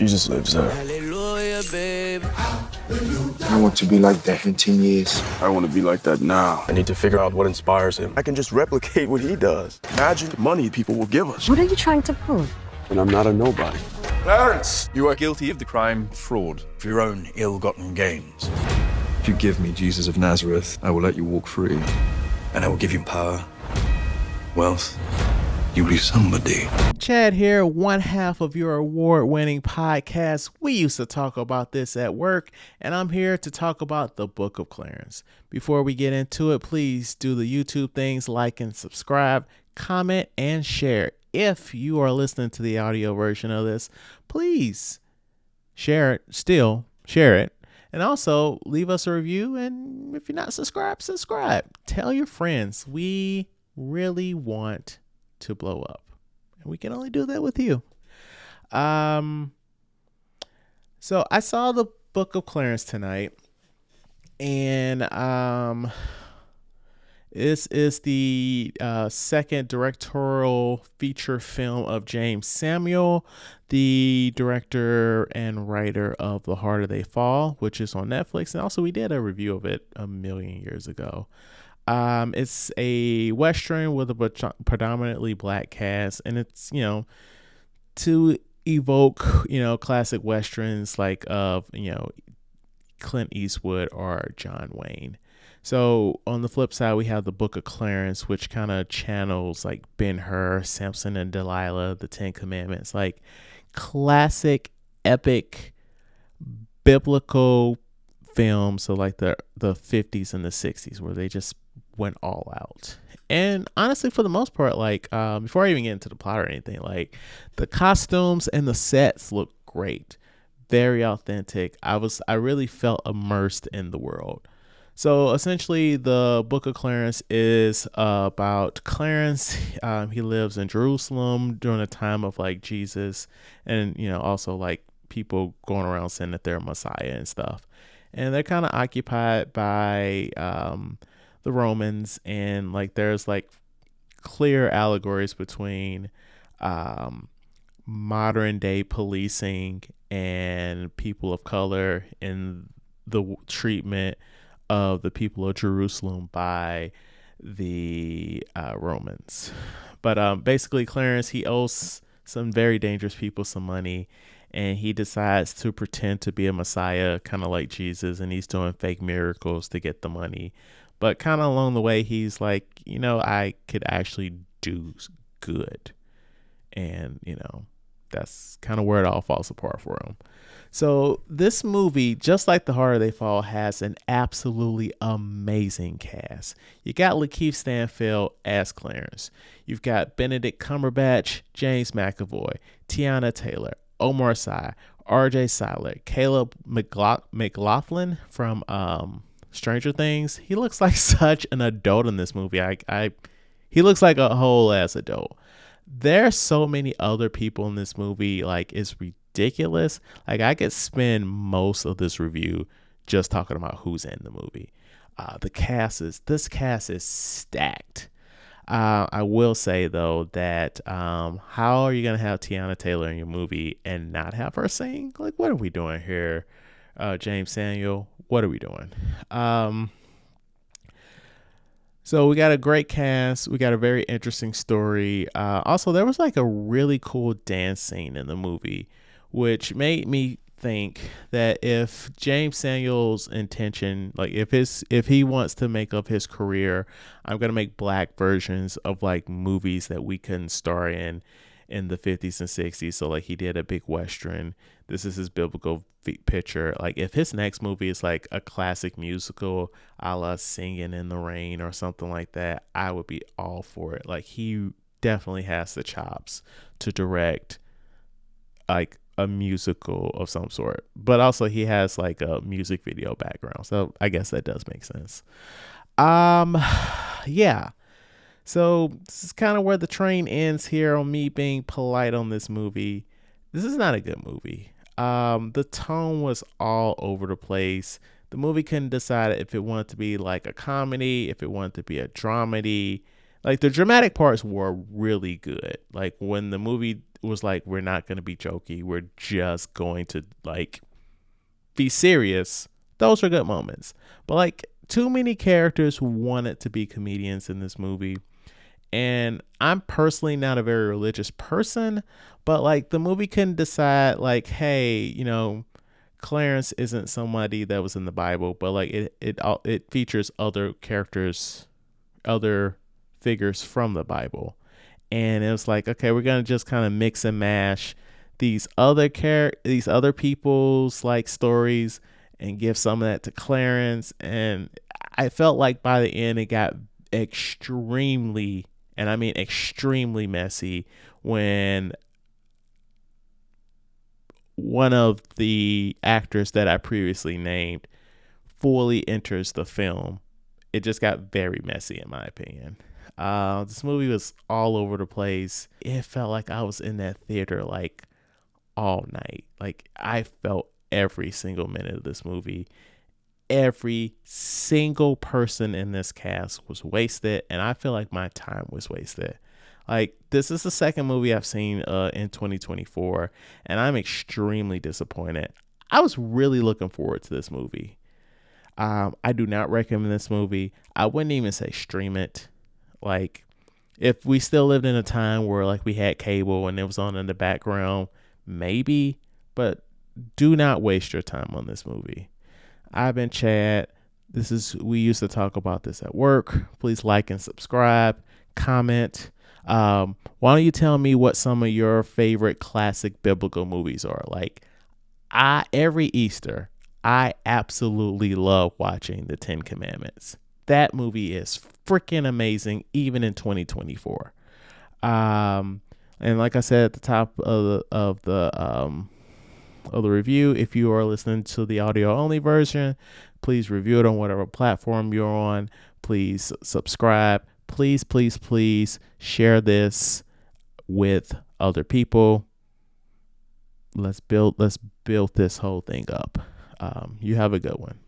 Jesus lives there. Hallelujah, babe. I want to be like that in 10 years. I want to be like that now. I need to figure out what inspires him. I can just replicate what he does. Imagine the money people will give us. What are you trying to prove? And I'm not a nobody. Clarence, you are guilty of the crime fraud for your own ill-gotten gains. If you give me Jesus of Nazareth, I will let you walk free. And I will give you power, wealth. You'll be somebody. Chad here, one half of your award-winning podcast. We used to talk about this at work, and I'm here to talk about the Book of Clarence. Before we get into it, please do the YouTube things, like and subscribe, comment, and share. If you are listening to the audio version of this, please share it, share it. And also leave us a review. And if you're not subscribed, subscribe. Tell your friends. We really want to blow up, and we can only do that with you. So I saw the Book of Clarence tonight, and this is the second directorial feature film of James Samuel, the director and writer of The Harder They Fall, which is on Netflix. And also we did a review of it a million years ago. It's a Western with a predominantly black cast, and it's, to evoke, classic Westerns like of, Clint Eastwood or John Wayne. So on the flip side, we have the Book of Clarence, which kind of channels like Ben-Hur, Samson and Delilah, the Ten Commandments, like classic, epic, biblical films. So like the 50s and the 60s, where they just went all out. And honestly, for the most part, like before I even get into the plot or anything, like the costumes and the sets look great, very authentic. I really felt immersed in the world. So essentially, the Book of Clarence is about Clarence. He lives in Jerusalem during the time of like Jesus, and also like people going around saying that they're Messiah and stuff. And they're kind of occupied by the Romans, and like there's like clear allegories between modern day policing and people of color in the treatment of the people of Jerusalem by the Romans. But basically Clarence, he owes some very dangerous people some money, and he decides to pretend to be a Messiah, kind of like Jesus, and he's doing fake miracles to get the money. But kind of along the way, he's like, I could actually do good. And, that's kind of where it all falls apart for him. So this movie, just like The Harder They Fall, has an absolutely amazing cast. You got Lakeith Stanfield as Clarence. You've got Benedict Cumberbatch, James McAvoy, Tiana Taylor, Omar Sy, RJ Cyler, Caleb McLaughlin from Stranger Things. He looks like such an adult in this movie. He looks like a whole ass adult. There's so many other people in this movie, like it's ridiculous. Like I could spend most of this review just talking about who's in the movie. This cast is stacked. I will say though that how are you gonna have Tiana Taylor in your movie and not have her sing? Like, what are we doing here, James Samuel? What are we doing? So we got a great cast. We got a very interesting story. Also, there was like a really cool dance scene in the movie, which made me think that if James Samuel's intention, like if he wants to make up his career, I'm going to make black versions of like movies that we couldn't star in the 50s and 60s. So like he did a big Western. This is his biblical picture. Like if his next movie is like a classic musical a la Singing in the Rain or something like that, I would be all for it. Like he definitely has the chops to direct like a musical of some sort, but also he has like a music video background. So I guess that does make sense. Yeah. So this is kind of where the train ends here on me being polite on this movie. This is not a good movie. The tone was all over the place. The movie couldn't decide if it wanted to be like a comedy, if it wanted to be a dramedy. Like the dramatic parts were really good. Like when the movie was like, we're not going to be jokey. We're just going to like be serious. Those are good moments. But like too many characters wanted to be comedians in this movie. And I'm personally not a very religious person, but like the movie couldn't decide like, hey, you know, Clarence isn't somebody that was in the Bible, but like it features other characters, other figures from the Bible. And it was like, okay, we're gonna just kind of mix and mash these other people's like stories and give some of that to Clarence. And I felt like by the end it got extremely, and I mean extremely messy when one of the actors that I previously named fully enters the film. It just got very messy in my opinion. This movie was all over the place. It felt like I was in that theater like all night. Like I felt every single minute of this movie. Every single person in this cast was wasted, and I feel like my time was wasted. Like this is the second movie I've seen in 2024, and I'm extremely disappointed. I was really looking forward to this movie. I do not recommend this movie. I wouldn't even say stream it. Like if we still lived in a time where like we had cable and it was on in the background, maybe, but do not waste your time on this movie. I've been Chad. We used to talk about this at work. Please like and subscribe, comment. Why don't you tell me what some of your favorite classic biblical movies are? Like every Easter, I absolutely love watching the 10 Commandments. That movie is freaking amazing, even in 2024. And like I said at the top of the review, if you are listening to the audio only version, please review it on whatever platform you're on. Please subscribe. Please share this with other people. Let's build this whole thing up. You have a good one.